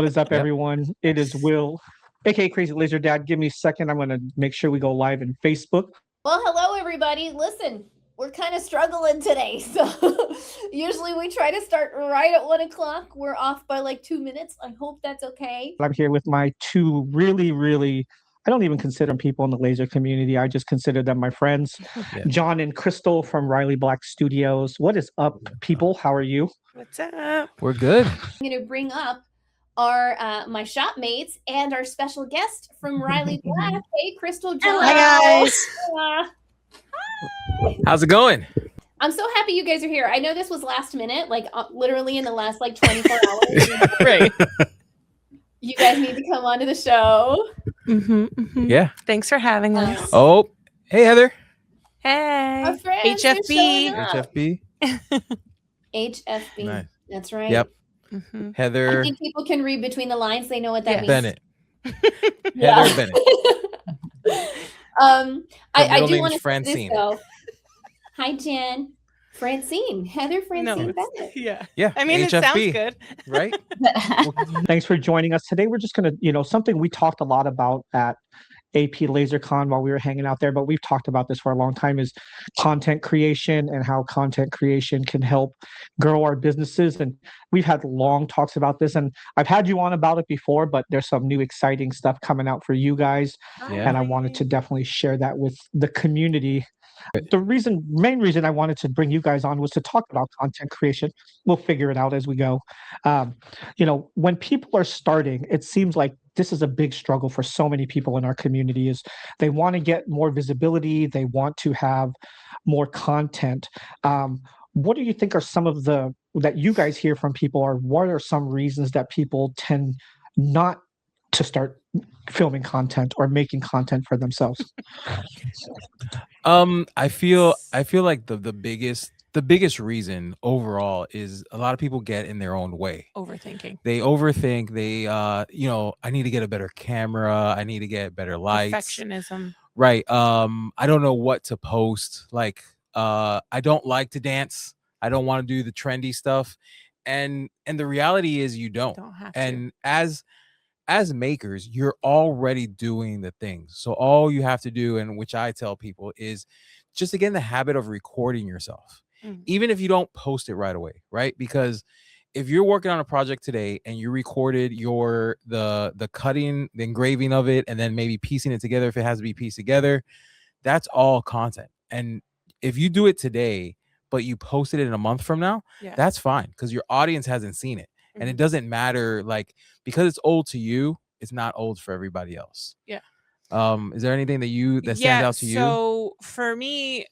is up, Yep. everyone? It is Will, aka Crazy Laser Dad. Give me a second. I'm going to make sure we go live in Facebook. Well, hello, everybody. Listen, we're kind of struggling today. So usually we try to start right at 1 o'clock. We're off by like 2 minutes. I hope that's okay. I'm here with my two really, I don't even consider them people in the laser community. I just consider them my friends, Yeah. John and Crystal from Riley Black Studios. What is up, people? How are you? What's up? We're good. I'm going to bring up our my shop mates and our special guest from Riley Black. Hey, Crystal, John. Hi, guys. Hi. How's it going? I'm so happy you guys are here. I know this was last minute, like literally in the last like 24 hours. Right. You guys need to come onto the show. Yeah. Thanks for having us. Oh, hey, Heather. Hey. Our friends are HFB. showing up. HFB. HFB. Nice. That's right. Yep. Mhm. I Heather think people can read between the lines. They know what that Yes. means. Bennett. Yeah. Heather Bennett. I middle do name's want to say Francine. this though. Hi, Jen. Francine. Heather Francine No, Bennett. Yeah. Yeah. I mean, it sounds HFB, good. right? Thanks for joining us today. We're just going to, something we talked a lot about at AP LaserCon while we were hanging out there, but we've talked about this for a long time, is content creation and how content creation can help grow our businesses. And we've had long talks about this, and I've had you on about it before, but there's some new exciting stuff coming out for you guys. Yeah. And I wanted to definitely share that with the community. The main reason I wanted to bring you guys on was to talk about content creation. We'll figure it out as we go. When people are starting, it seems like this is a big struggle for so many people in our community. Is they want to get more visibility, they want to have more content. What do you think are some of that you guys hear from people, or what are some reasons that people tend not to start filming content or making content for themselves? I feel like the biggest reason overall is a lot of people get in their own way. Overthinking. They overthink. They I need to get a better camera. I need to get better lights. Perfectionism. Right. I don't know what to post. Like, I don't like to dance. I don't want to do the trendy stuff. And the reality is you don't. Have to. And as makers, you're already doing the things. So all you have to do, and which I tell people, is just to get in the habit of recording yourself. Even if you don't post it right away, right? Because if you're working on a project today and you recorded the cutting, the engraving of it, and then maybe piecing it together if it has to be pieced together, that's all content. And if you do it today, but you posted it in a month from now, that's fine, because your audience hasn't seen it. And it doesn't matter, like, because it's old to you, it's not old for everybody else. Yeah. Is there anything that stands out to you? So for me,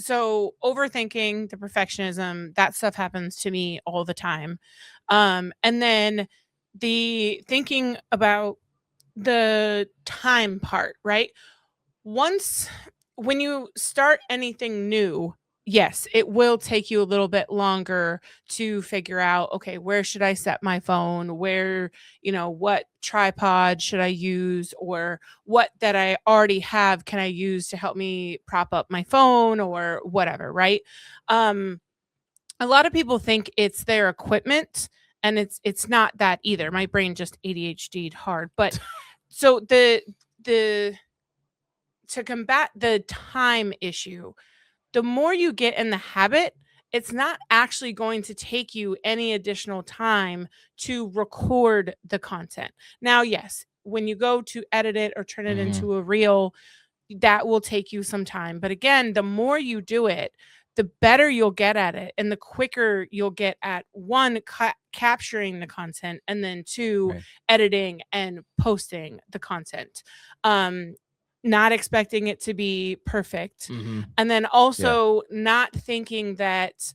overthinking, the perfectionism, that stuff happens to me all the time. And then the thinking about the time part, right? When you start anything new, yes, it will take you a little bit longer to figure out, okay, where should I set my phone? Where, what tripod should I use? Or what that I already have can I use to help me prop up my phone or whatever, right? A lot of people think it's their equipment, and it's not that either. My brain just ADHD'd hard. But so to combat the time issue, the more you get in the habit, it's not actually going to take you any additional time to record the content. Now, yes, when you go to edit it or turn it into a reel, that will take you some time. But again, the more you do it, the better you'll get at it, and the quicker you'll get at one, capturing the content, and then two, editing and posting the content. Not expecting it to be perfect. And then also not thinking that,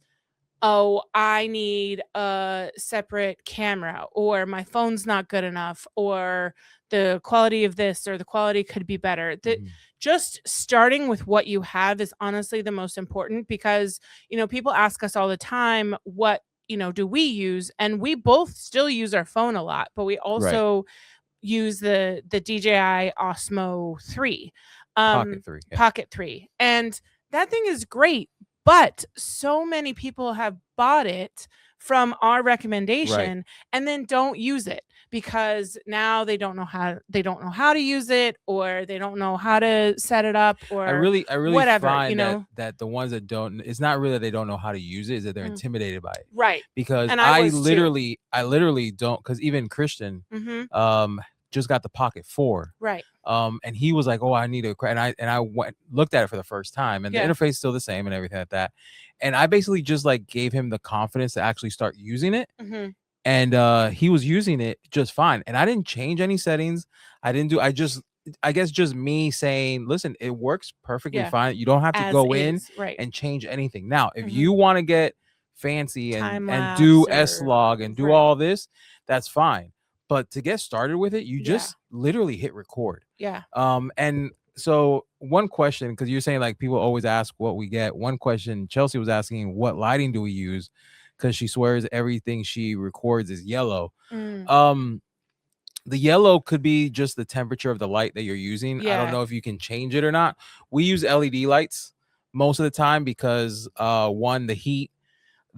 oh, I need a separate camera, or my phone's not good enough, or the quality of this or the quality could be better. Just starting with what you have is honestly the most important, because, people ask us all the time, what, do we use? And we both still use our phone a lot, but we also use the DJI Osmo 3. Pocket 3. Pocket 3. And that thing is great, But so many people have bought it from our recommendation and then don't use it because now they don't know how to use it, or they don't know how to set it up, or I really whatever, find that the ones that don't, it's not really that they don't know how to use it, is that they're intimidated by it. Right. Because And I was too. literally don't, because even Christian just got the Pocket 4. Right. And he was like, oh, I need and I went looked at it for the first time, and the interface is still the same and everything like that. And I basically just like gave him the confidence to actually start using it. And he was using it just fine. And I didn't change any settings. I guess just me saying, listen, it works perfectly fine. You don't have to go in and change anything. Now, if you want to get fancy and do S-Log and do all this, that's fine. But to get started with it, you just literally hit record. Yeah. And so one question, because you're saying like people always ask what we get. One question Chelsea was asking, what lighting do we use? Because she swears everything she records is yellow. The yellow could be just the temperature of the light that you're using. I don't know if you can change it or not. We use LED lights most of the time because one, the heat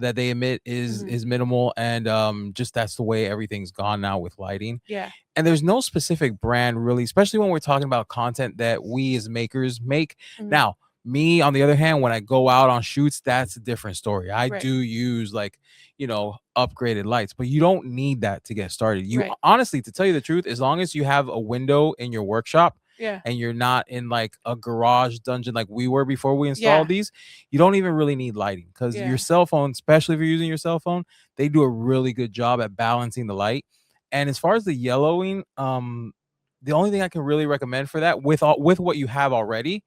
that they emit is minimal, and just that's the way everything's gone now with lighting. Yeah. And there's no specific brand really, especially when we're talking about content that we as makers make. Now, me on the other hand, when I go out on shoots, that's a different story. I do use like, upgraded lights, but you don't need that to get started. You honestly, to tell you the truth, as long as you have a window in your workshop, and you're not in like a garage dungeon like we were before we installed these, you don't even really need lighting, because your cell phone, especially if you're using your cell phone, they do a really good job at balancing the light. And as far as the yellowing, the only thing I can really recommend for that with what you have already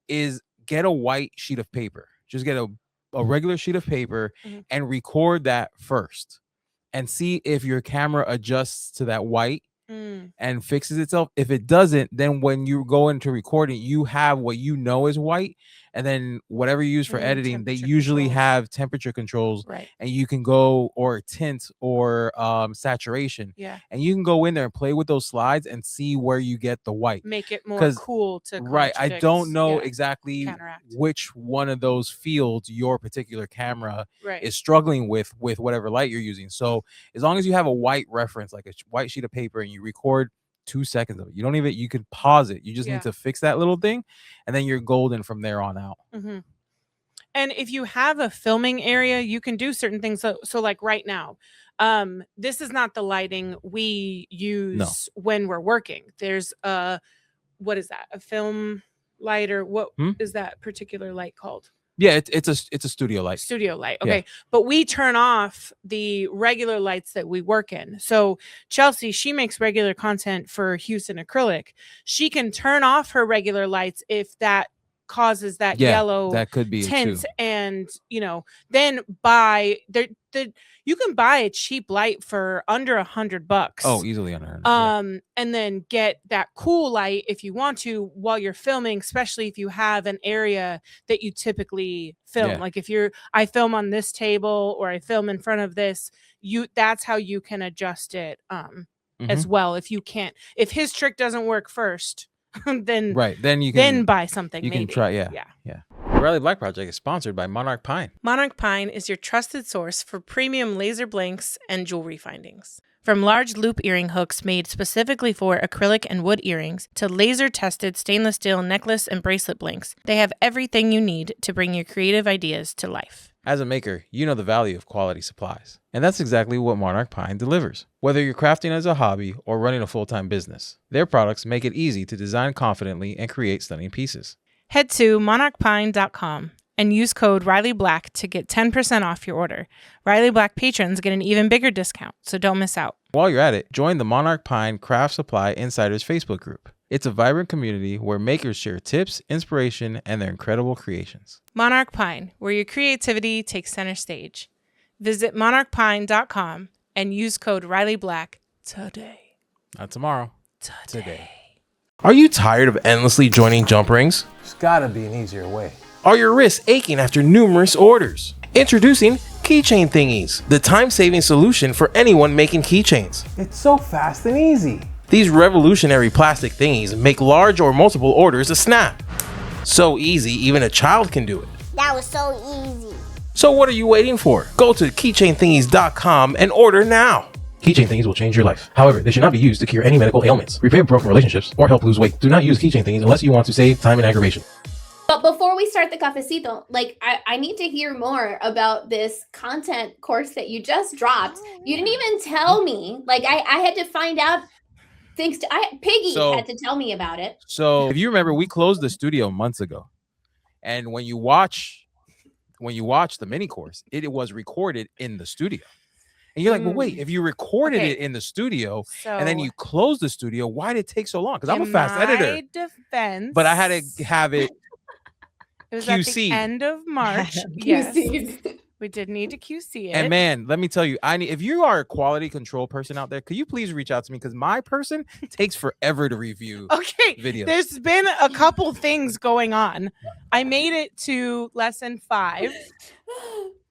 is get a white sheet of paper. Just get a regular sheet of paper and record that first and see if your camera adjusts to that white and fixes itself. If it doesn't, then when you go into recording, you have what you know is white, and then whatever you use for editing, they usually have temperature controls, and you can go, or tint, or saturation, and you can go in there and play with those slides and see where you get the white. Make it more cool to I don't know exactly which one of those fields your particular camera is struggling with whatever light you're using. So as long as you have a white reference, like a white sheet of paper, and you record 2 seconds of it, you can pause it. You just need to fix that little thing, and then you're golden from there on out. And if you have a filming area, you can do certain things. So like right now, this is not the lighting we use when we're working. There's what is that? A film light, or what is that particular light called? Yeah, it's a studio light. Studio light. Okay. But we turn off the regular lights that we work in. So Chelsea, she makes regular content for Houston Acrylic. She can turn off her regular lights if that causes that yellow that could be tint, and then you can buy a cheap light for under $100. Oh, easily under 100. And then get that cool light if you want to while you're filming, especially if you have an area that you typically film. Like if I film on this table, or I film in front of this, that's how you can adjust it as well. If his trick doesn't work first, then you can buy something. You can try. Yeah. The Riley Black Project is sponsored by Monarch Pine. Monarch Pine is your trusted source for premium laser blanks and jewelry findings. From large loop earring hooks made specifically for acrylic and wood earrings to laser-tested stainless steel necklace and bracelet blanks, they have everything you need to bring your creative ideas to life. As a maker, you know the value of quality supplies. And that's exactly what Monarch Pine delivers. Whether you're crafting as a hobby or running a full-time business, their products make it easy to design confidently and create stunning pieces. Head to monarchpine.com and use code RileyBlack to get 10% off your order. Riley Black patrons get an even bigger discount, so don't miss out. While you're at it, join the Monarch Pine Craft Supply Insiders Facebook group. It's a vibrant community where makers share tips, inspiration, and their incredible creations. Monarch Pine, where your creativity takes center stage. Visit monarchpine.com and use code RileyBlack today. Not tomorrow. Today. Are you tired of endlessly joining jump rings? There's gotta be an easier way. Are your wrists aching after numerous orders? Introducing Keychain Thingies, the time-saving solution for anyone making keychains. It's so fast and easy. These revolutionary plastic thingies make large or multiple orders a snap. So easy, even a child can do it. That was so easy. So what are you waiting for? Go to keychainthingies.com and order now. Keychain Thingies will change your life. However, they should not be used to cure any medical ailments, repair broken relationships, or help lose weight. Do not use Keychain Thingies unless you want to save time and aggravation. But before we start the cafecito, like I need to hear more about this content course that you just dropped. You didn't even tell me. Like I had to find out things. Piggy had to tell me about it. So if you remember, we closed the studio months ago, and when you watch the mini course, it was recorded in the studio. And you're like, well, wait, if you recorded it in the studio and then you closed the studio, why did it take so long? Because I'm a fast editor. Defense, but I had to have it. It was QC. at the end of March. Yes, we did need to QC it. And man, let me tell you, if you are a quality control person out there, could you please reach out to me? Because my person takes forever to review videos. There's been a couple things going on. I made it to lesson 5,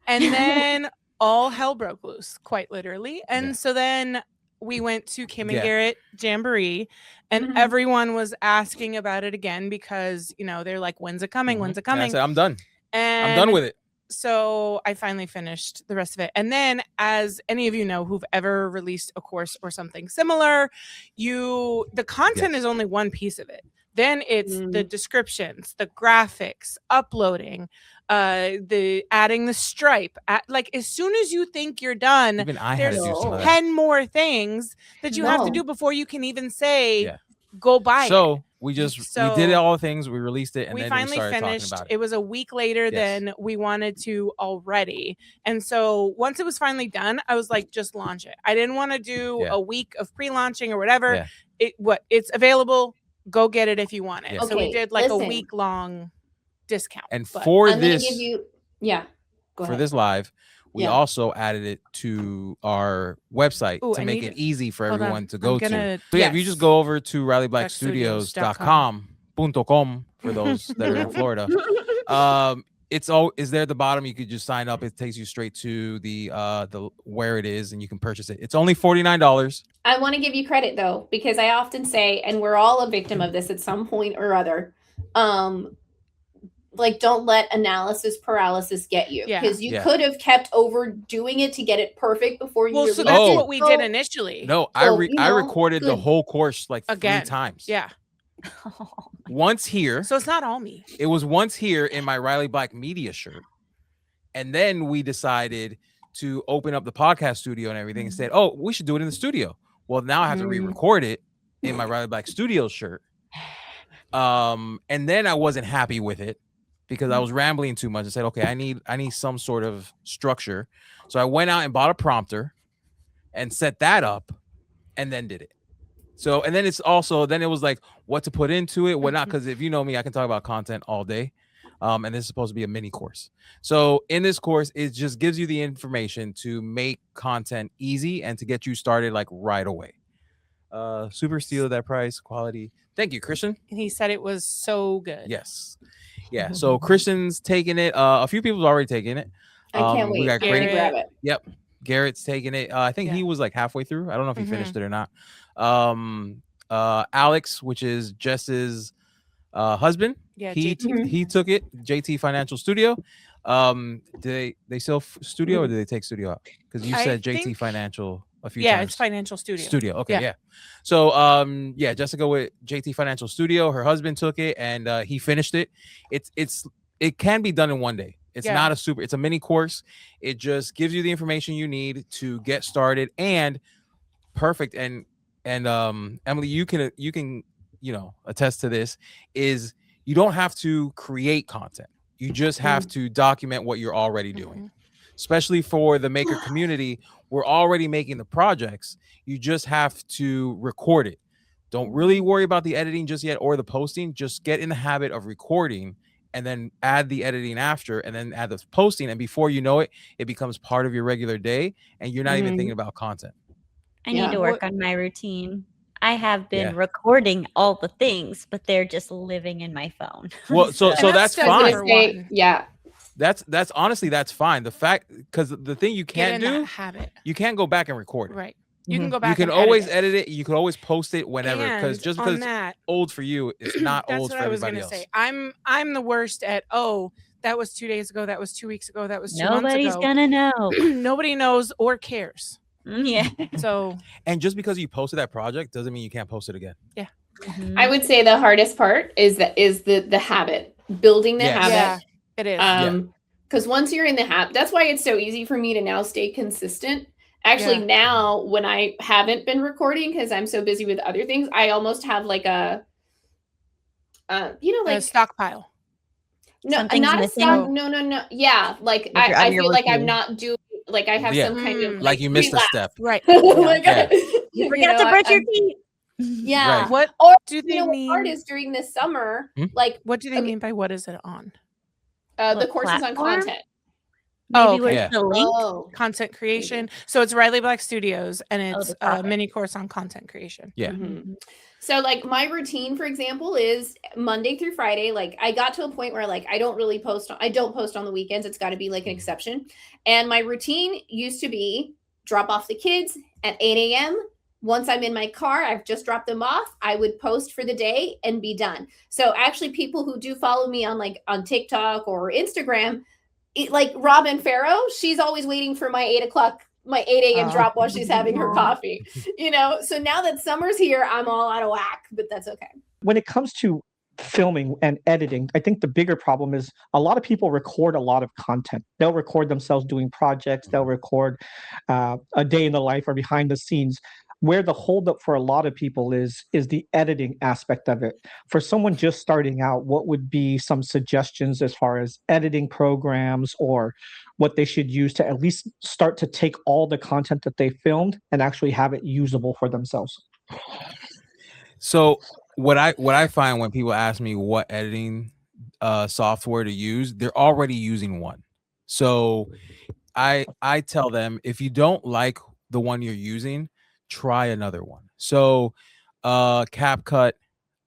and then all hell broke loose, quite literally. And so then we went to Kim and Garrett Jamboree, and everyone was asking about it again because, you know, they're like, when's it coming? When's it coming? And I said, I'm done. And I'm done with it. So I finally finished the rest of it. And then, as any of you know who've ever released a course or something similar, the content is only one piece of it. Then it's the descriptions, the graphics, uploading, the adding the stripe. Like as soon as you think you're done, even I there's had to do some of that. 10 more things that you have to do before you can even say, go buy it. So we did all the things, we released it, and we then finally we started finished. talking about It was a week later than we wanted to already. And so once it was finally done, I was like, just launch it. I didn't want to do a week of pre-launching or whatever. It's available. Go get it if you want it. So we did like a week-long discount. And for I'm this, gonna give you, go for ahead. this live, we also added it to our website to make it easy for everyone to go to. So if you just go over to RileyBlackStudios.com for those that are in Florida, is there at the bottom. You could just sign up. It takes you straight to the where it is, and you can purchase it. It's only $49. I want to give you credit though, because I often say, and we're all a victim of this at some point or other, like don't let analysis paralysis get you, because you could have kept overdoing it to get it perfect before you. Well, so that's what we did initially. No, I recorded the whole course like 3 times. Yeah. Once here. So it's not all me. It was once here in my Riley Black Media shirt. And then we decided to open up the podcast studio and everything and said, oh, we should do it in the studio. Well, now I have to re-record it in my Riley Black Studios shirt. And then I wasn't happy with it because I was rambling too much. I said, okay, I need some sort of structure. So I went out and bought a prompter and set that up and then did it. So, and then then it was like what to put into it, what not. Because if you know me, I can talk about content all day. And this is supposed to be a mini course. So in this course, it just gives you the information to make content easy and to get you started like right away. Super steal at that price, quality. Thank you, Christian. And he said it was so good. Yes. Yeah. So Christian's taking it. A few people have already taken it. I can't wait. We got to grab it. Yep. Garrett's taking it. I think he was like halfway through. I don't know if he finished it or not. Alex, which is Jess's husband, he took it. JT Financial Studio. Do they sell studio or do they take studio out? Because you said JT Financial a few times. Yeah, it's Financial Studio. Okay, yeah. So Jessica with JT Financial Studio, her husband took it and he finished it. It can be done in one day. It's not it's a mini course. It just gives you the information you need to get started, and perfect. And Emily, you can attest to this, is you don't have to create content. You just have to document what you're already doing. Especially for the maker community, we're already making the projects. You just have to record it. Don't really worry about the editing just yet or the posting. Just get in the habit of recording and then add the editing after, and then add the posting. And before you know it, it becomes part of your regular day and you're not even thinking about content. I need to work on my routine. I have been recording all the things, but they're just living in my phone. Well, so that's fine. That's honestly, that's fine. The fact, because the thing you can't do, you can't go back and record it. Right. You can go back. You can always edit it. You can always post it whenever. Because it's old for you, it's not old for everybody else. Say. I'm the worst at That was 2 days ago. That was 2 weeks ago. That was 2 months Nobody's ago. gonna know. Nobody knows or cares. Yeah. So, And just because you posted that project doesn't mean you can't post it again. yeah. Mhm. I would say the hardest part is the habit, building the Yes. Yeah, habit. it is. Because once you're in the habit, that's why it's so easy for me to now stay consistent. Actually, Yeah. now when I haven't been recording because I'm so busy with other things, I almost have like a, A stockpile. no, Something's not a missing? stock. No. Yeah, like Like you're out I of your feel like I'm routine. not doing. Like I have Yeah. some kind of Like you missed a relapse. step. Right. Like, Yeah. You forgot to brush your teeth. Yeah. Right. What Or do you they know what's hard mean? is during this summer, Hmm? like What do they okay. mean by what is it on? The What courses on platform? content. Maybe Oh, okay. where's Yeah. the link? Oh, Content creation. So it's Riley Black Studios, and Oh, it's the a topic. mini course on content creation. Yeah. mhm. So like my routine, for example, is Monday through Friday. Like I got to a point where like I don't post on the weekends. It's got to be like an exception. And my routine used to be drop off the kids at 8 a.m. Once I'm in my car, I've just dropped them off. I would post for the day and be done. So actually, people who do follow me on TikTok or Instagram, like Robin Farrow, she's always waiting for my 8 a.m. drop while she's having her coffee. So now that summer's here, I'm all out of whack, but that's okay. When it comes to filming and editing, I think the bigger problem is a lot of people record a lot of content. They'll record themselves doing projects. They'll record a day in the life or behind the scenes. Where the holdup for a lot of people is the editing aspect of it. For someone just starting out, what would be some suggestions as far as editing programs or what they should use to at least start to take all the content that they filmed and actually have it usable for themselves? So what I find when people ask me what editing software to use, they're already using one. So I tell them, if you don't like the one you're using, try another one. So CapCut,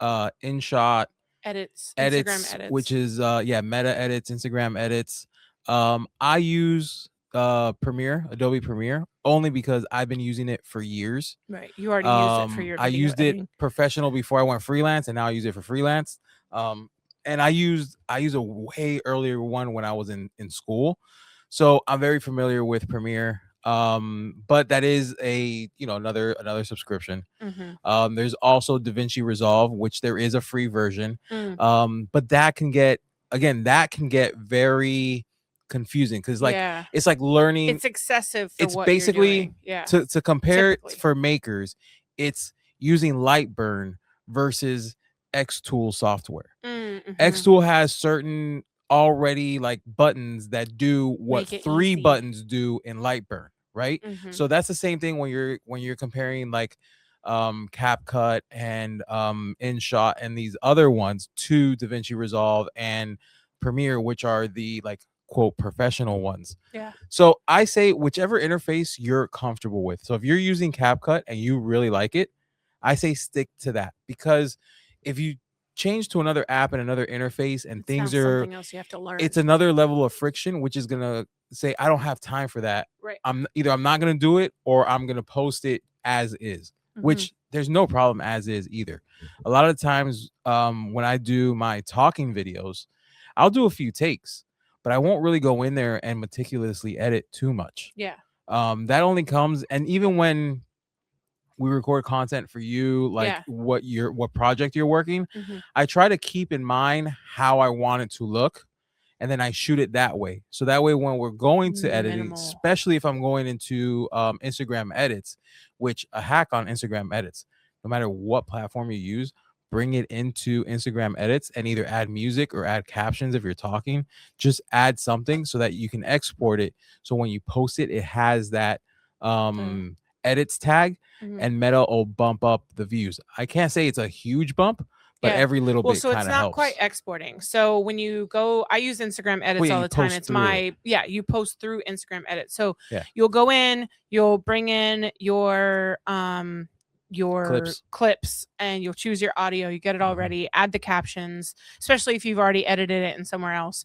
InShot, Edits, edits, Instagram edits. which is Meta Edits, Instagram edits. I use Adobe Premiere, only because I've been using it for years. Right. You already used it for your I video used editing. it professional before I went freelance, and now I use it for freelance. And I used a way earlier one when I was in school. So I'm very familiar with Premiere. But that is another subscription. Mhm. There's also DaVinci Resolve, which there is a free version. Mm. But that can get very confusing because Yeah. it's like learning. It's excessive for It's what basically you're doing. Yeah. to compare Typically. for makers, it's using Lightburn versus Xtool software. Mhm. Xtool has certain already like buttons that do what Make it 3 easy. buttons do in Lightburn, right? Mhm. So that's the same thing when you're comparing like CapCut and InShot and these other ones to DaVinci Resolve and Premiere, which are the like quote professional ones. Yeah. So I say whichever interface you're comfortable with. So if you're using CapCut and you really like it, I say stick to that, because if you change to another app and another interface and It's things now are, something else you have to learn. it's another level of friction, which is gonna say I don't have time for that. Right. I'm not gonna do it, or I'm gonna post it as is, which there's no problem as is either. A lot of the times when I do my talking videos, I'll do a few takes, but I won't really go in there and meticulously edit too much. Yeah. That only comes, and even when we record content for you, like what project you're working, I try to keep in mind how I want it to look, and then I shoot it that way. So that way when we're going to editing, especially if I'm going into Instagram edits, which a hack on Instagram edits, no matter what platform you use, bring it into Instagram edits and either add music or add captions. If you're talking, just add something so that you can export it. So when you post it, it has that edits tag, and Meta will bump up the views. I can't say it's a huge bump, but every little bit so kind it's of not helps. quite exporting. So when you go, I use Instagram edits all the time. It's you post through Instagram edits. So you'll go in, you'll bring in your clips, and you'll choose your audio. You get it all ready, add the captions, especially if you've already edited it in somewhere else.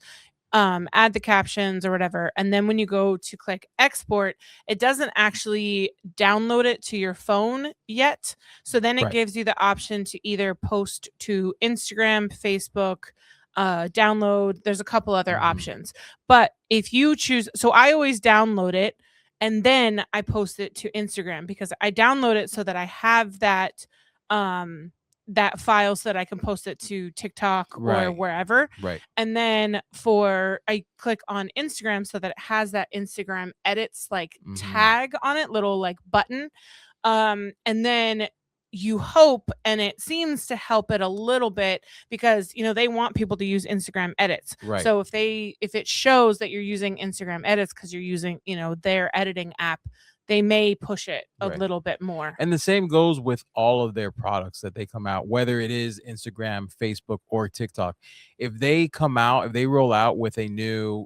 Add the captions or whatever, and then when you go to click export, it doesn't actually download it to your phone yet. So then it gives you the option to either post to Instagram, Facebook, download. There's a couple other options. But if you choose, so I always download it and then I post it to Instagram, because I download it so that I have that that file so that I can post it to TikTok or wherever. Right. And then I click on Instagram so that it has that Instagram edits like tag on it, little like button. And then you hope, and it seems to help it a little bit, because they want people to use Instagram edits. Right. So if it shows that you're using Instagram edits because you're using their editing app, they may push it a little bit more. And the same goes with all of their products that they come out, whether it is Instagram, Facebook, or TikTok. If they roll out with a new,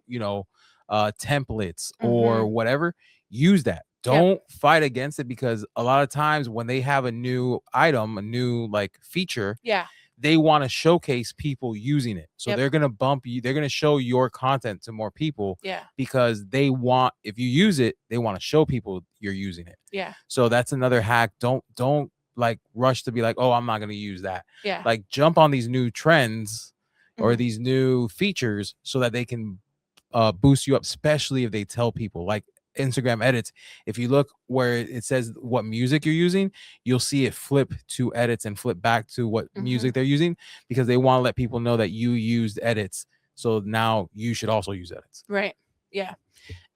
templates or whatever, use that. Don't fight against it, because a lot of times when they have a new item, a new like feature, they want to showcase people using it. So they're going to bump you. They're going to show your content to more people because if you use it, they want to show people you're using it. Yeah. So that's another hack. Don't like rush to be like, oh, I'm not going to use that. Yeah. Like jump on these new trends or these new features so that they can boost you up, especially if they tell people like Instagram edits. If you look where it says what music you're using, you'll see it flip to edits and flip back to what music they're using, because they want to let people know that you used edits. So now you should also use edits. Right. Yeah.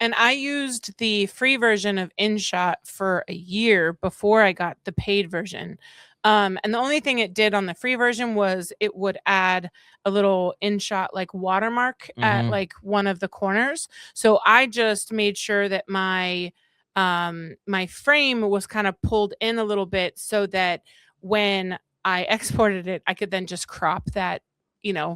And I used the free version of InShot for a year before I got the paid version. And the only thing it did on the free version was it would add a little InShot like watermark at like one of the corners. So I just made sure that my my frame was kind of pulled in a little bit so that when I exported it, I could then just crop that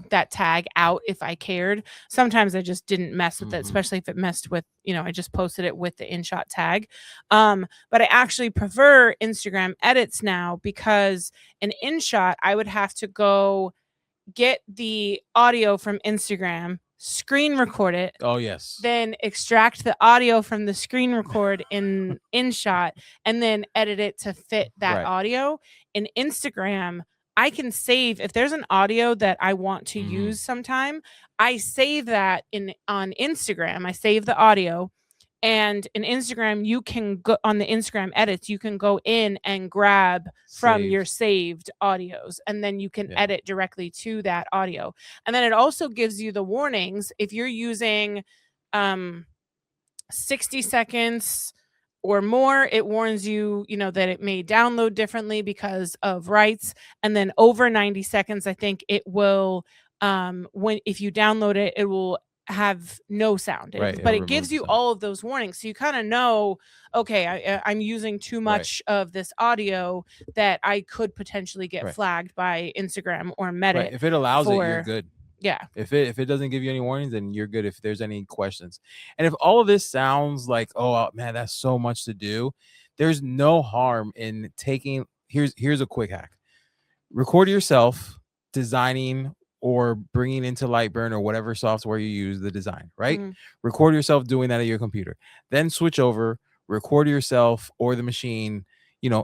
that tag out if I cared. Sometimes I just didn't mess with it, especially if it messed with, I just posted it with the InShot tag. But I actually prefer Instagram edits now, because in InShot, I would have to go get the audio from Instagram, screen record it. Oh, yes. Then extract the audio from the screen record in InShot and then edit it to fit that audio. In Instagram, I can save, if there's an audio that I want to use sometime, I save that on Instagram. I save the audio, and in Instagram, you can go on the Instagram edits, you can go in and grab from your saved audios, and then you can edit directly to that audio. And then it also gives you the warnings if you're using 60 seconds or more. It warns you, that it may download differently because of rights. And then over 90 seconds, I think it will, if you download it, it will have no sound. But it gives you all of those warnings. So you kind of know, okay, I'm using too much of this audio that I could potentially get flagged by Instagram or Meta. If it allows it, you're good. Yeah. If it doesn't give you any warnings, then you're good. If there's any questions, and if all of this sounds like, oh man, that's so much to do, there's no harm in taking. Here's a quick hack: record yourself designing or bringing into Lightburn or whatever software you use the design. Right? Record yourself doing that at your computer. Then switch over, record yourself or the machine,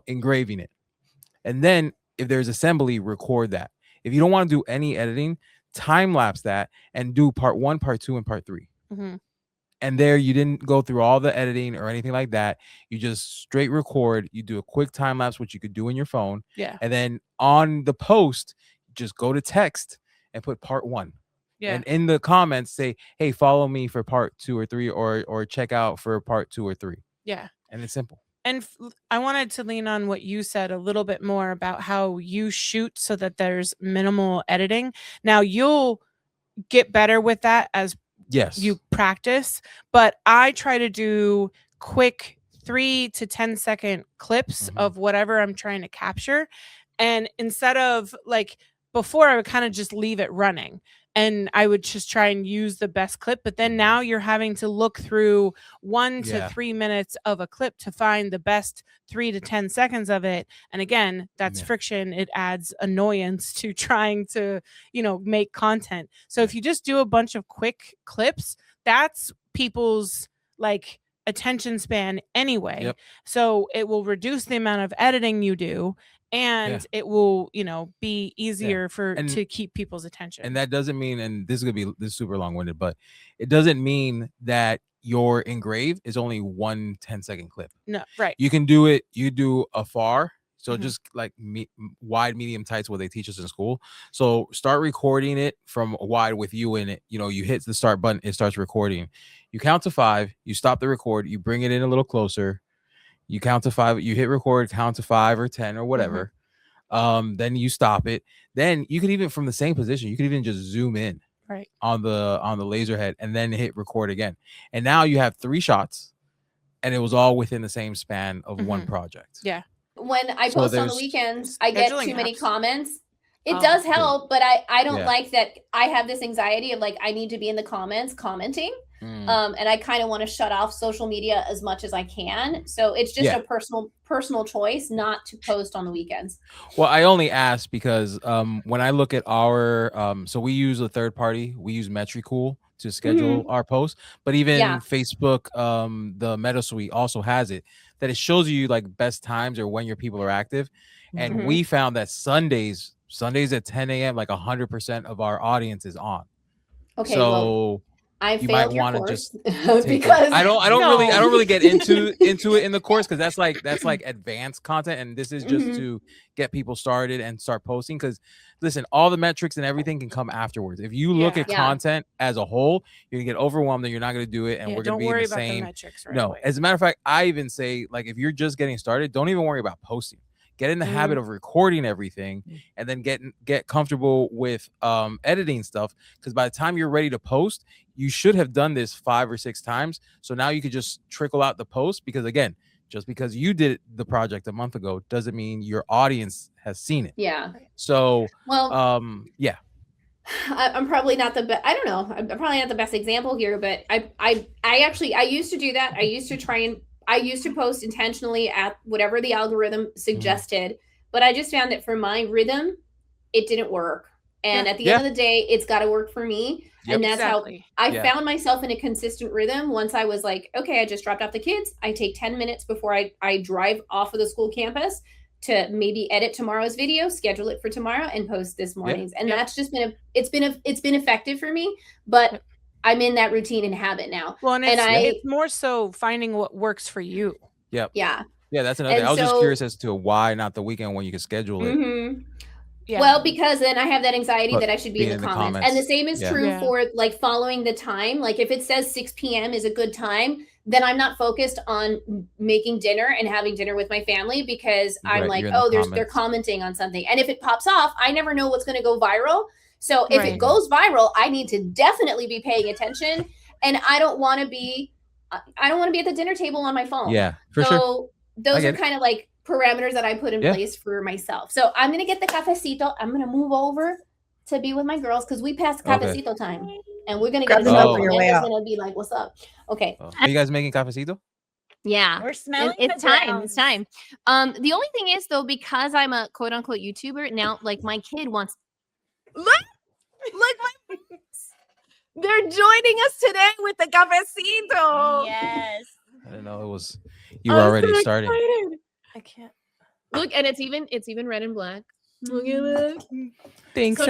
engraving it, and then if there's assembly, record that. If you don't want to do any editing, time lapse that and do part 1, part 2, and part 3. And there you didn't go through all the editing or anything like that. You just straight record. You do a quick time lapse, which you could do in your phone. Yeah. And then on the post, just go to text and put part 1. Yeah. And in the comments say, hey, follow me for part 2 or 3, or check out for part 2 or 3. Yeah. And it's simple. And I wanted to lean on what you said a little bit more about how you shoot so that there's minimal editing. Now you'll get better with that as you practice, but I try to do quick 3 to 10 second clips of whatever I'm trying to capture. And instead of like before, I would kind of just leave it running and I would just try and use the best clip. But then now you're having to look through 1 to 3 minutes of a clip to find the best 3 to 10 seconds of it. And again, that's friction. It adds annoyance to trying to, make content. So if you just do a bunch of quick clips, that's people's like attention span anyway. So it will reduce the amount of editing you do. and it will, be easier to keep people's attention. And that doesn't mean, and this is super long-winded, but it doesn't mean that your engrave is only 1 10-second clip. No, right. You can do it. You do a far. So just like wide, medium, tights, what they teach us in school. So start recording it from wide with you in it. You hit the start button, it starts recording. You count to 5, you stop the record, you bring it in a little closer. You count to 5, you hit record, count to 5 or 10 or whatever. Then you stop it. Then you could even, from the same position, you could even just zoom in on the laser head and then hit record again. And now you have 3 shots, and it was all within the same span of one project. Yeah. When I post on the weekends, I get too many comments. It does help, but I don't like that. I have this anxiety of like, I need to be in the comments commenting. And I kind of want to shut off social media as much as I can. So it's just a personal choice not to post on the weekends. Well, I only ask because when I look at our, so we use a third party, we use Metricool to schedule our posts, but even Facebook, the Meta Suite also has it, that it shows you like best times or when your people are active. And we found that Sundays at 10 a.m., like 100% of our audience is on. Okay. So well, I you failed might your want to course just because I don't really get into it in the course, because that's like advanced content, and this is just to get people started and start posting. Because listen, all the metrics and everything can come afterwards. If you look at content as a whole, you're gonna get overwhelmed and you're not gonna do it, and we're gonna be in the same. The metrics away. As a matter of fact, I even say, like, if you're just getting started, don't even worry about posting. Get in the habit of recording everything, and then get comfortable with editing stuff, because by the time you're ready to post, you should have done this 5 or 6 times. So now you could just trickle out the post, because again, just because you did the project a month ago doesn't mean your audience has seen it. Yeah. So well, yeah. I'm probably not the best. I don't know. I'm probably not the best example here, but I used to do that. I used to post intentionally at whatever the algorithm suggested, but I just found that for my rhythm, it didn't work. And at the end of the day, it's got to work for me. And that's how I found myself in a consistent rhythm. Once I was like, okay, I just dropped off the kids. I take 10 minutes before I drive off of the school campus to maybe edit tomorrow's video, schedule it for tomorrow, and post this morning's. And that's just it's been effective for me, but I'm in that routine and habit now. Well, and it's more so finding what works for you. Yep. Yeah. Yeah, that's another thing. I was just curious as to why not the weekend when you can schedule it. Yeah. Well, because then I have that anxiety that I should be in the comments. And the same is true for like following the time. Like if it says 6 p.m. is a good time, then I'm not focused on making dinner and having dinner with my family, because I'm like, oh, they're commenting on something. And if it pops off, I never know what's going to go viral. So if it goes viral, I need to definitely be paying attention, and I don't want to be at the dinner table on my phone. Yeah, for sure. So those are kind of like parameters that I put in place for myself. So I'm going to get the cafecito. I'm going to move over to be with my girls, because we passed cafecito time, and we're going to get them up. And it's going to be like, what's up? Okay. Are you guys making cafecito? Yeah, we're smelling. It's time. It's time. The only thing is though, because I'm a quote unquote YouTuber now, like my kid wants. Look, they're joining us today with the cafecito. Yes. I didn't know it was. You were already starting. I can't look, and it's even red and black. Look at that. Thanks,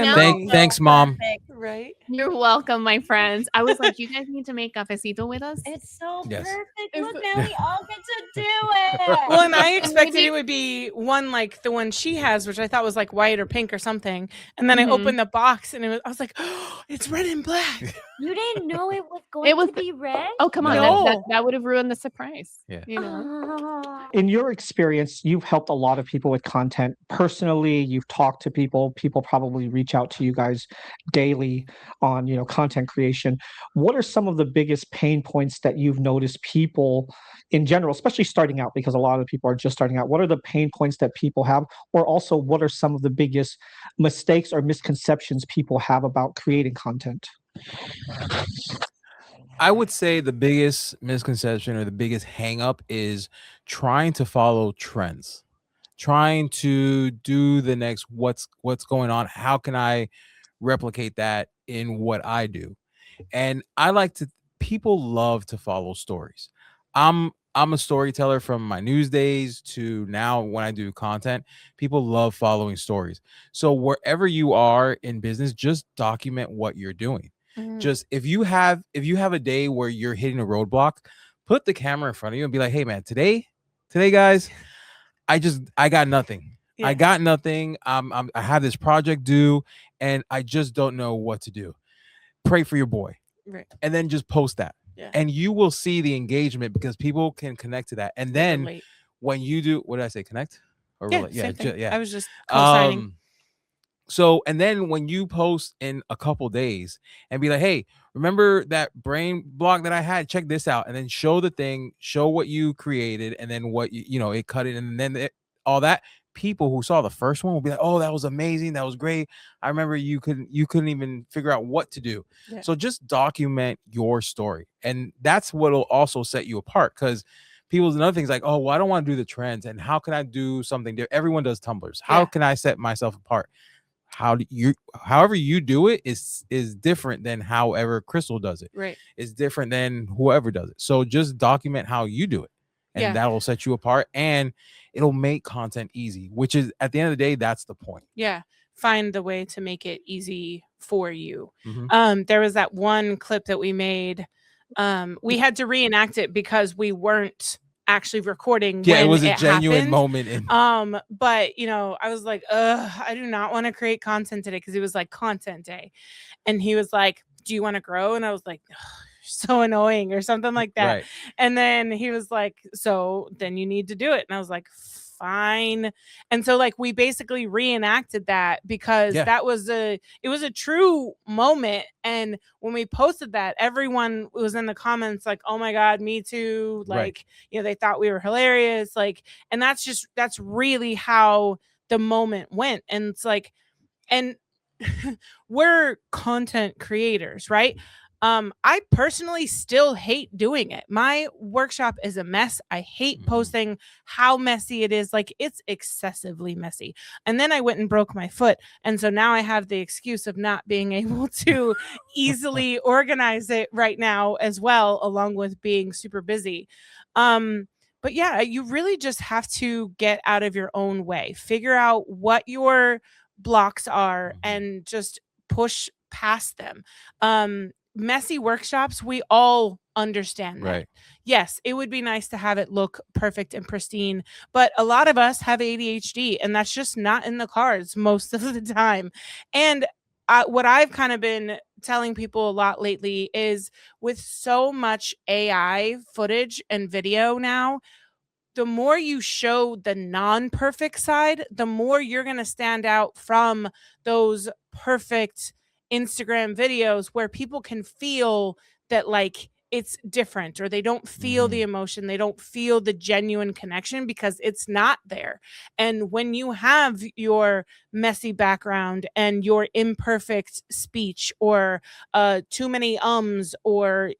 thanks, Mom. Right? You're welcome, my friends. I was like, you guys need to make cafecito with us. It's so perfect. Look, now we all get to do it. Well, and I expected it would be one like the one she has, which I thought was like white or pink or something. And then I opened the box, and I was like, oh, it's red and black. You didn't know it was going to be red? Oh, come on. No. That would have ruined the surprise. Yeah. You know. In your experience, you've helped a lot of people with content personally. You've talked to people. People probably reach out to you guys daily on, content creation. What are some of the biggest pain points that you've noticed people in general, especially starting out, because a lot of people are just starting out? What are the pain points that people have? Or also, what are some of the biggest mistakes or misconceptions people have about creating content? I would say the biggest misconception or the biggest hang up is trying to follow trends, trying to do the next what's going on. How can I replicate that in what I do? And people love to follow stories. I'm I'm a storyteller from my news days to now when I do content. People love following stories. So wherever you are in business, just document what you're doing. Just if you have a day where you're hitting a roadblock, put the camera in front of you and be like, hey man, today guys, I got nothing. I got nothing. I have this project due and I just don't know what to do. Pray for your boy. Right. And then just post that. Yeah. And you will see the engagement because people can connect to that. And then when you do, what did I say? Connect? Or same thing. I was just co-signing. So, and then when you post in a couple days and be like, hey, remember that brain block that I had? Check this out. And then show the thing, show what you created, and then what it cut it. And then all that, people who saw the first one will be like, oh, that was amazing. That was great. I remember you couldn't even figure out what to do. Yeah. So just document your story. And that's what'll also set you apart, because people's another things like, oh, well, I don't want to do the trends. And how can I do something different? Everyone does tumblers. How can I set myself apart? However you do it is different than however Crystal does it. Right. It's different than whoever does it. So just document how you do it, and that will set you apart, and it'll make content easy, which is at the end of the day, that's the point. Yeah. Find the way to make it easy for you. There was that one clip that we made. We had to reenact it because we weren't actually recording. Yeah, when it was a genuine happened. moment. But I was like, I do not want to create content today, because it was like content day, and he was like, do you want to grow? And I was like, so annoying, or something like that. Right. And then he was like, so then you need to do it. And I was like, fine. And so like we basically reenacted that, because it was a true moment. And when we posted that, everyone was in the comments like, oh my God, me too. Like, they thought we were hilarious. Like, and that's really how the moment went. And it's like, and we're content creators, right? I personally still hate doing it. My workshop is a mess. I hate posting how messy it is. Like, it's excessively messy. And then I went and broke my foot. And so now I have the excuse of not being able to easily organize it right now as well, along with being super busy. But yeah, you really just have to get out of your own way, figure out what your blocks are, and just push past them. Messy workshops, we all understand that. Right. Yes, it would be nice to have it look perfect and pristine, but a lot of us have ADHD, and that's just not in the cards most of the time. And what I've kind of been telling people a lot lately is, with so much AI footage and video now, the more you show the non-perfect side, the more you're going to stand out from those perfect Instagram videos where people can feel that like it's different, or they don't feel the emotion, they don't feel the genuine connection, because it's not there. And when you have your messy background and your imperfect speech, or too many ums, or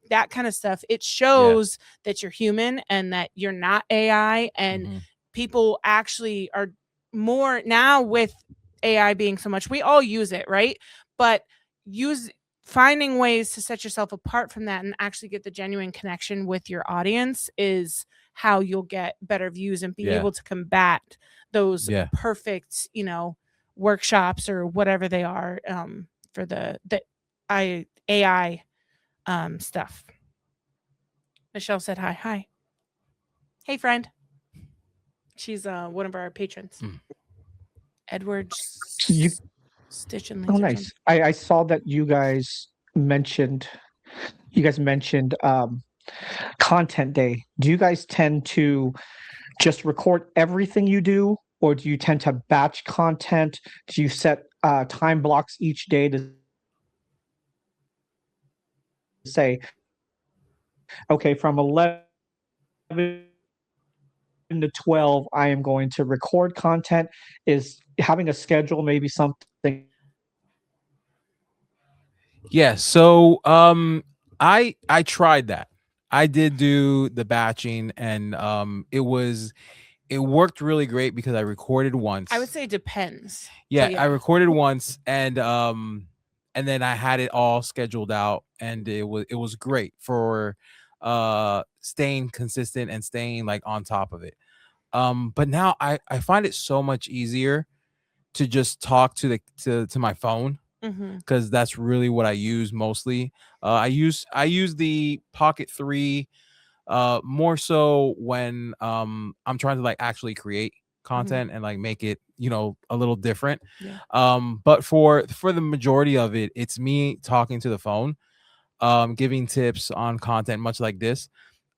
that kind of stuff, it shows that you're human and that you're not AI. And people actually are more now, with AI being so much, we all use it, right? But finding ways to set yourself apart from that and actually get the genuine connection with your audience is how you'll get better views and be able to combat those perfect, workshops or whatever they are, for the AI stuff. Michelle said hi. Hi. Hey, friend. She's one of our patrons. Edward Stitch and Laser. Oh, nice. I saw that you guys mentioned content day. Do you guys tend to just record everything you do, or do you tend to batch content? Do you set time blocks each day to say, okay, from 11 to 12, I am going to record content? Is having a schedule maybe something? Yeah. So I tried that. I did do the batching, and it worked really great because I recorded once. I would say it depends. Yeah, I recorded once, and then I had it all scheduled out, and it was great for staying consistent and staying like on top of it. But now I find it so much easier to just talk to my phone, because that's really what I use mostly. I use the Pocket 3 more so when I'm trying to like actually create content and like make it, you know, a little different. But for the majority of it, it's me talking to the phone, giving tips on content much like this,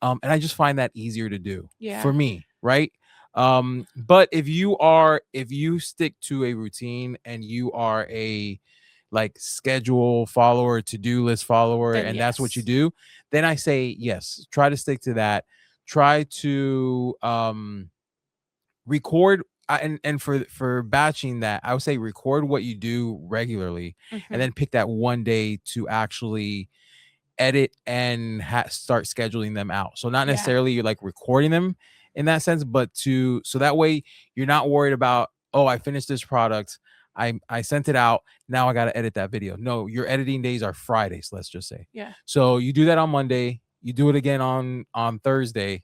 and I just find that easier to do for me, right? But if you stick to a routine and you are a like schedule follower, to-do list follower, Then and that's what you yes. do, then I say yes, try to stick to that. Try to record, and for batching that, I would say record what you do regularly, and then pick that one day to actually edit and start scheduling them out. So not necessarily you're like recording them in that sense, but so that way you're not worried about, oh, I finished this product, I sent it out, now I got to edit that video. No, your editing days are Fridays, let's just say. So you do that on Monday, you do it again on Thursday,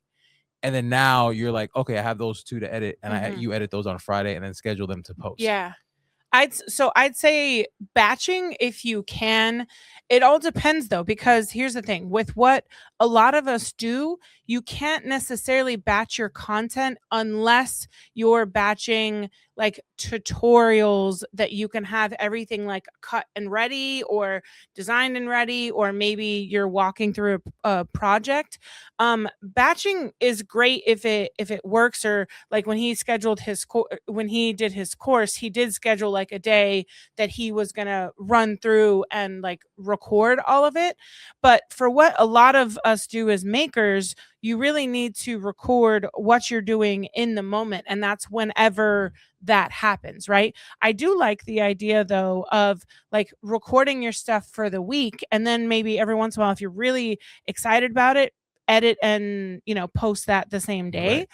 and then now you're like, okay, I have those 2 to edit, and you edit those on Friday and then schedule them to post. I'd say batching if you can. It all depends though, because here's the thing with what a lot of us do, you can't necessarily batch your content unless you're batching like tutorials that you can have everything like cut and ready or designed and ready, or maybe you're walking through a project. Batching is great if it works, or like when he scheduled when he did his course, he did schedule like a day that he was going to run through and like record all of it. But for what a lot of us do as makers, you really need to record what you're doing in the moment, and that's whenever that happens, right? I do like the idea though of like recording your stuff for the week, and then maybe every once in a while, if you're really excited about it, edit and, you know, post that the same day.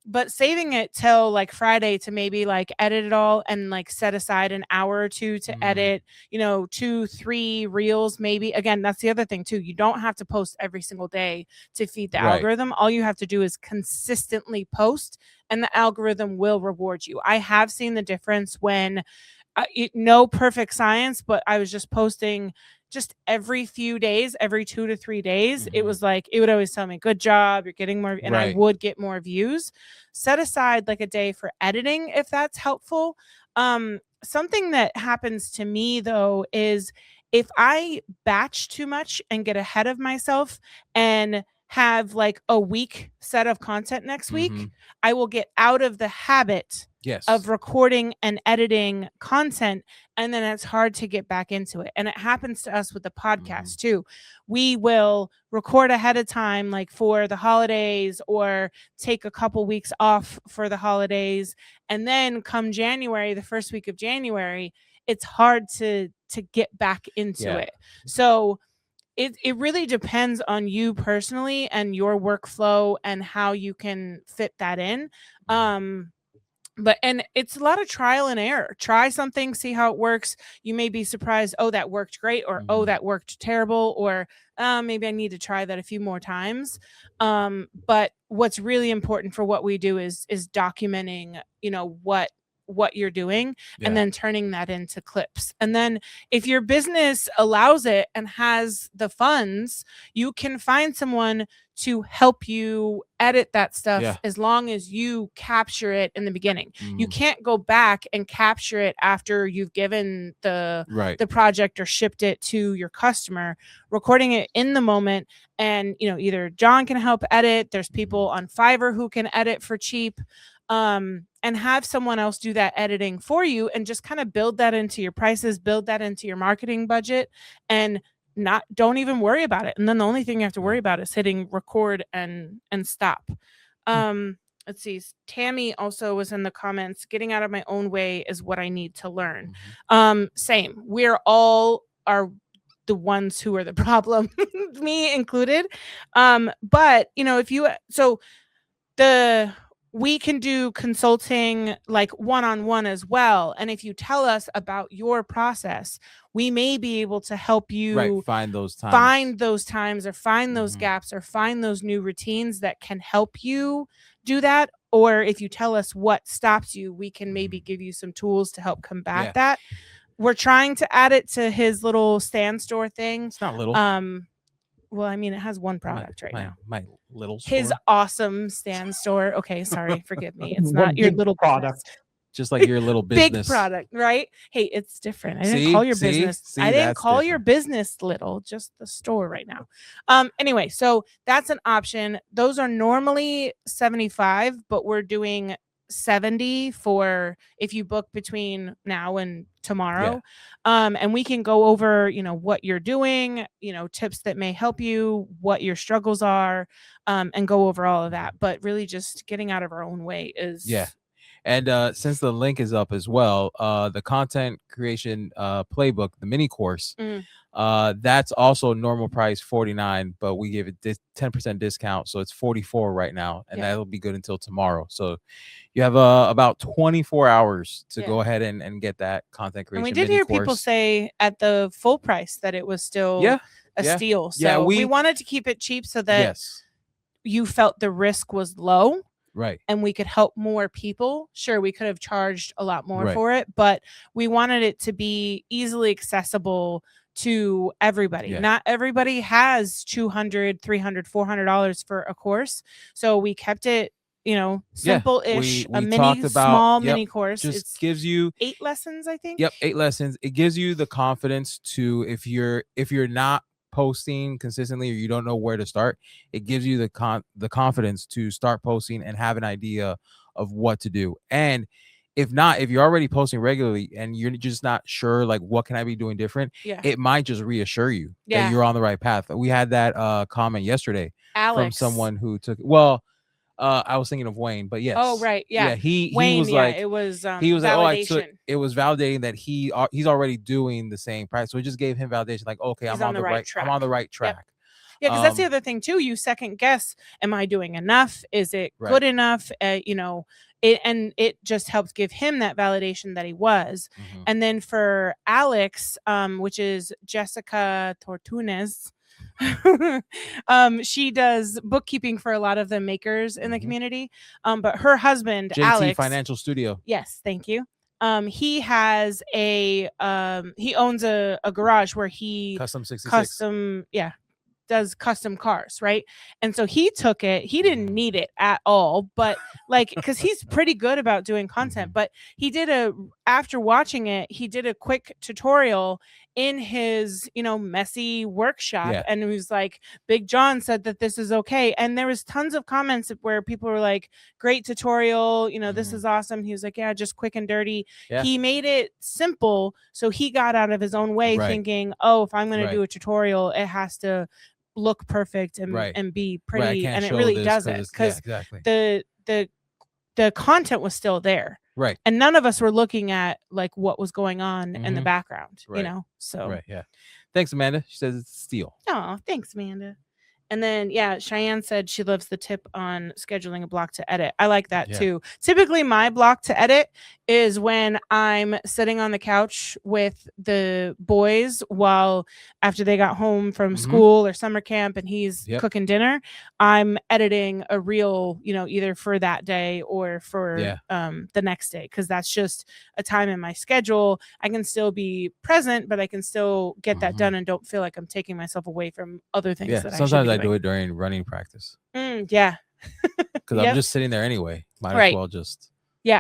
But saving it till like Friday to maybe like edit it all and like set aside an hour or two to edit, you know, 2-3 reels maybe. Again, that's the other thing too. You don't have to post every single day to feed the algorithm. All you have to do is consistently post, and the algorithm will reward you. I have seen the difference when no perfect science, but I was just posting just every few days, every 2 to 3 days. It was like, it would always tell me, good job, you're getting more, and I would get more views. Set aside like a day for editing if that's helpful. Something that happens to me though is if I batch too much and get ahead of myself and have like a week set of content next week, I will get out of the habit of recording and editing content, and then it's hard to get back into it. And it happens to us with the podcast too. We will record ahead of time, like for the holidays, or take a couple weeks off for the holidays, and then come January, the first week of January, it's hard to get back into it. So it really depends on you personally and your workflow and how you can fit that in. But it's a lot of trial and error. Try something, see how it works. You may be surprised, oh, that worked great, or oh, that worked terrible, or maybe I need to try that a few more times. But what's really important for what we do is documenting, you know, what you're doing, and then turning that into clips. And then if your business allows it and has the funds, you can find someone to help you edit that stuff as long as you capture it in the beginning. You can't go back and capture it after you've given the project or shipped it to your customer. Recording it in the moment, and you know, either John can help edit, there's people on Fiverr who can edit for cheap, and have someone else do that editing for you, and just kind of build that into your prices, build that into your marketing budget, and don't even worry about it. And then the only thing you have to worry about is hitting record and stop. Let's see. Tammy also was in the comments, getting out of my own way is what I need to learn. Same. We're all are the ones who are the problem, me included. But you know, we can do consulting like one-on-one as well. And if you tell us about your process, we may be able to help you find those times, or find those gaps or find those new routines that can help you do that. Or if you tell us what stops you, we can maybe give you some tools to help combat that. We're trying to add it to his little stand store thing. It's not little. Well, I mean, it has one product now. My little store. His awesome stand store. Okay, sorry, forgive me. It's not your little product. business. Just like your little business. Big product, right? Hey, it's different. I didn't call your business. I didn't call your business little, just the store right now. Anyway, so that's an option. Those are normally $75, but we're doing $70 for if you book between now and tomorrow. And we can go over, what you're doing, tips that may help you, what your struggles are, and go over all of that. But really just getting out of our own way is And since the link is up as well, the content creation playbook, the mini course, that's also normal price $49, but we give it 10% discount, so it's $44 right now, and that'll be good until tomorrow. So you have about 24 hours to go ahead and get that content creation. And we did hear people say at the full price that it was still a steal. So we wanted to keep it cheap so that you felt the risk was low. Right. And we could help more people. Sure, we could have charged a lot more for it, but we wanted it to be easily accessible to everybody. Not everybody has $200, $300, $400 for a course. So we kept it, simple-ish, we a mini, small mini course. Just gives you 8 lessons, I think. 8 lessons. It gives you the confidence to, if you're not posting consistently or you don't know where to start, it gives you the confidence to start posting and have an idea of what to do. And if you're already posting regularly and you're just not sure, like, what can I be doing different, it might just reassure you that you're on the right path. We had that comment yesterday from someone who took I was thinking of Wayne, but yes. Oh, right. Yeah. He Wayne, was like, it was he was validation. like, it was validating that he's already doing the same practice. So it just gave him validation, like, okay, I'm on the right track. I'm on the right track. Yeah, because that's the other thing too. You second guess, am I doing enough? Is it good enough? It just helps give him that validation that he was. And then for Alex, which is Jessica Tortunes, she does bookkeeping for a lot of the makers in the community. But her husband, JT Alex, Financial Studio. Yes, thank you. He has he owns a garage where he Custom 66. Does custom cars, right? And so he took it. He didn't need it at all, but because he's pretty good about doing content, but he did after watching it, he did a quick tutorial in his, messy workshop. And it was like, Big John said that this is okay. And there was tons of comments where people were like, great tutorial, this is awesome. He was like, yeah, just quick and dirty. He made it simple. So he got out of his own way thinking, oh, if I'm going to do a tutorial, it has to look perfect and be pretty. And it really doesn't, because the content was still there. Right. And none of us were looking at like what was going on in the background, so. Thanks, Amanda. She says it's a steal. Oh, thanks, Amanda. And then, Cheyenne said she loves the tip on scheduling a block to edit. I like that too. Typically, my block to edit is when I'm sitting on the couch with the boys after they got home from school or summer camp and he's cooking dinner. I'm editing a reel, either for that day or for the next day, because that's just a time in my schedule. I can still be present, but I can still get that done and don't feel like I'm taking myself away from other things that sometimes I do it during running practice. Because I'm just sitting there anyway. Might as well just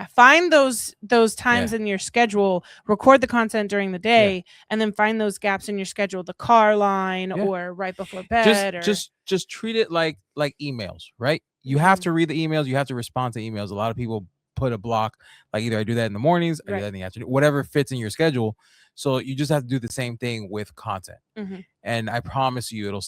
find those times in your schedule, record the content during the day, and then find those gaps in your schedule, the car line or right before bed. Just treat it like emails, right? You have to read the emails, you have to respond to emails. A lot of people put a block, like either I do that in the mornings, I do that in the afternoon, whatever fits in your schedule. So you just have to do the same thing with content. Mhm. And I promise you, it'll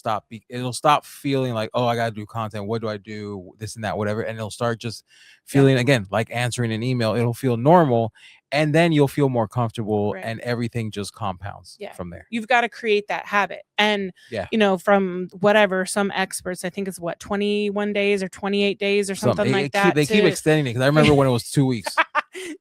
stop feeling like, oh, I gotta do content. What do I do? This and that, whatever. And it'll start just feeling again like answering an email. It'll feel normal, and then you'll feel more comfortable, Right. and everything just compounds Yeah. from there. You've got to create that habit. And, Yeah. you know, from whatever, some experts, I think it's 21 days or 28 days or something like that. They keep extending it because I remember when it was 2 weeks.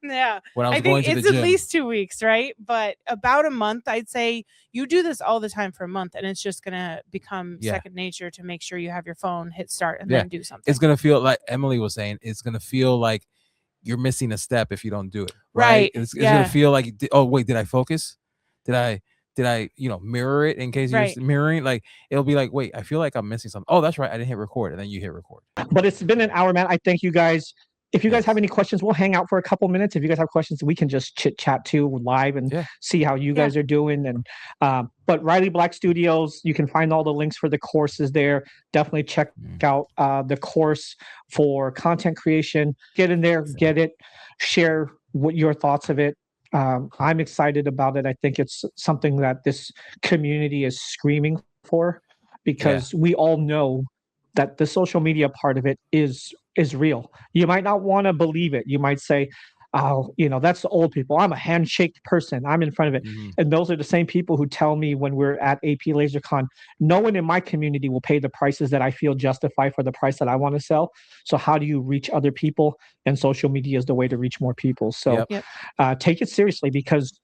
Yeah. When I was I going think to it's the gym. at least 2 weeks, right? But about a month, I'd say you do this all the time for a month, and it's just going to become second nature to make sure you have your phone, hit start, and then do something. It's going to feel like Emily was saying, it's going to feel like you're missing a step if you don't do it. Right. It's going to feel like, oh, wait, did I focus? Did I, mirror it in case you're mirroring? Like, it'll be like, wait, I feel like I'm missing something. Oh, that's right. I didn't hit record. And then you hit record. But it's been an hour, man. I thank you guys. If you guys have any questions, we'll hang out for a couple minutes. If you guys have questions, we can just chit chat too live and see how you guys are doing. And but Riley Black Studios, you can find all the links for the courses there. Definitely check out the course for content creation. Get in there, get it, share what your thoughts of it. I'm excited about it. I think it's something that this community is screaming for, because we all know that the social media part of it is real. You might not want to believe it. You might say, oh, that's the old people. I'm a handshake person. I'm in front of it. And those are the same people who tell me when we're at AP LaserCon, no one in my community will pay the prices that I feel justify for the price that I want to sell. So how do you reach other people? And social media is the way to reach more people. So take it seriously, because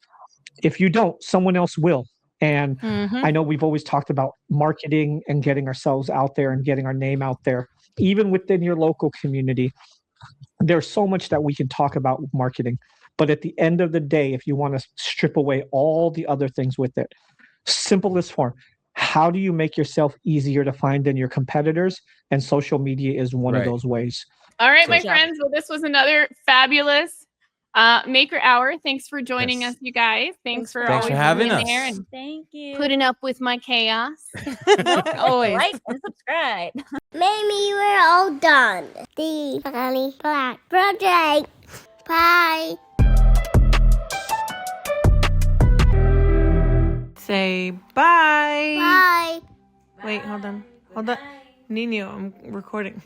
if you don't, someone else will. And I know we've always talked about marketing and getting ourselves out there and getting our name out there, even within your local community. There's so much that we can talk about with marketing. But at the end of the day, if you want to strip away all the other things with it, simplest form, how do you make yourself easier to find than your competitors? And social media is one of those ways. All right, my friends. Well, this was another fabulous Maker Hour. Thanks for joining us, you guys. Thanks for always having being us. there and Thank you. putting up with my chaos. Always like and subscribe. Maybe we're all done. The Riley Black Project. Bye. Say bye. Bye. Wait, hold on. Nino, I'm recording.